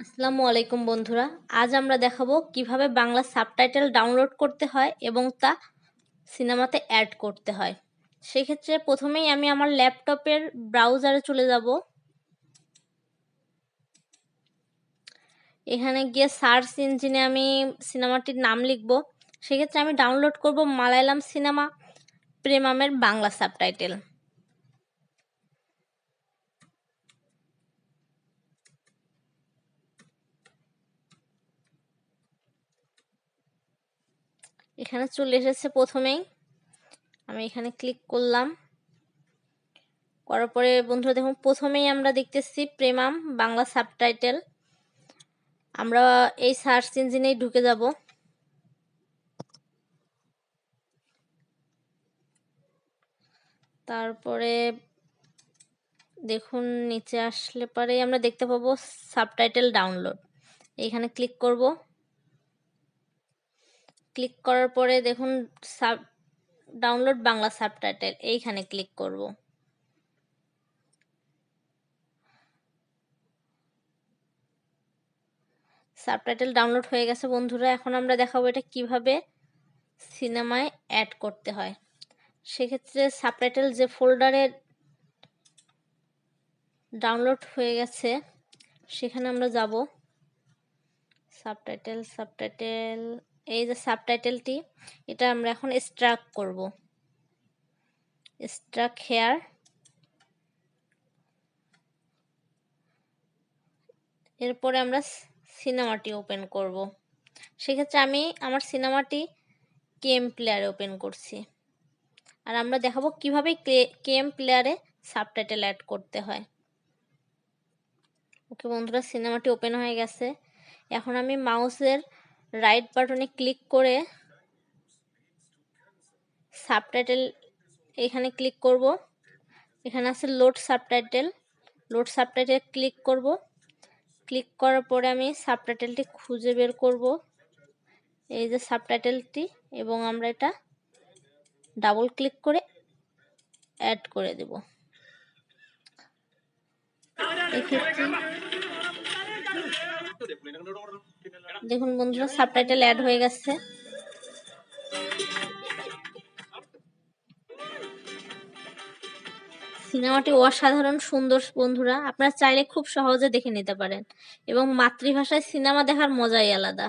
আসসালামু আলাইকুম বন্ধুরা। আজ আমরা দেখাবো কিভাবে বাংলা সাবটাইটেল ডাউনলোড করতে হয় এবং তা সিনেমাতে অ্যাড করতে হয়। সেক্ষেত্রে প্রথমেই আমি আমার ল্যাপটপের ব্রাউজারে চলে যাব। এখানে গিয়ে সার্চ ইঞ্জিনে আমি সিনেমাটির নাম লিখব। সেক্ষেত্রে আমি ডাউনলোড করব মালায়ালাম সিনেমা প্রেমামের বাংলা সাবটাইটেল। এখানে চলে এসেছে প্রথমেই। আমি এখানে ক্লিক করলাম। করার পরে বন্ধুরা দেখুন প্রথমেই আমরা দেখতেছি প্রেমাম বাংলা সাবটাইটেল। আমরা এই সার্চ ইঞ্জিনেই ঢুকে যাব। তারপরে দেখুন নিচে আসলে পরে আমরা দেখতে পাবো সাবটাইটেল ডাউনলোড। এইখানে ক্লিক করব। ক্লিক করার পরে দেখুন ডাউনলোড বাংলা সাবটাইটেল, এইখানে ক্লিক করব। সাবটাইটেল ডাউনলোড হয়ে গেছে বন্ধুরা। এখন আমরা দেখাবো এটা কিভাবে সিনেমায় অ্যাড করতে হয়। সেক্ষেত্রে সাবটাইটেল যে ফোল্ডারে ডাউনলোড হয়ে গেছে সেখানে আমরা যাব। সাবটাইটেল এই যে সাবটাইটেলটি, এটা আমরা এখন এক্সট্রাক্ট করব। Extract hair. এরপরে আমরা সিনেমাটি ওপেন করব। সেক্ষেত্রে আমি আমার সিনেমাটি কেএম প্লেয়ারে ওপেন করছি। আর আমরা দেখাবো কিভাবে কেএম প্লেয়ারে সাবটাইটেল অ্যাড করতে হয়। ওকে বন্ধুরা, সিনেমাটি ওপেন হয়ে গেছে। এখন আমি মাউসের রাইট বাটনে ক্লিক করে সাবটাইটেল এখানে ক্লিক করব। এখানে আছে load subtitle. Load subtitle click করব। ক্লিক করার পরে আমি সাবটাইটেলটি খুঁজে বের করব, এই যে সাবটাইটেলটি, এবং আমরা এটা ডাবল ক্লিক করে অ্যাড করে দেব। এক্ষেত্রে দেখুন বন্ধুরা সাবটাইটেল অ্যাড হয়ে গেছে। সিনেমাটি অসাধারণ সুন্দর বন্ধুরা, আপনারা চাইলে খুব সহজে দেখে নিতে পারেন এবং মাতৃভাষায় সিনেমা দেখার মজাই আলাদা।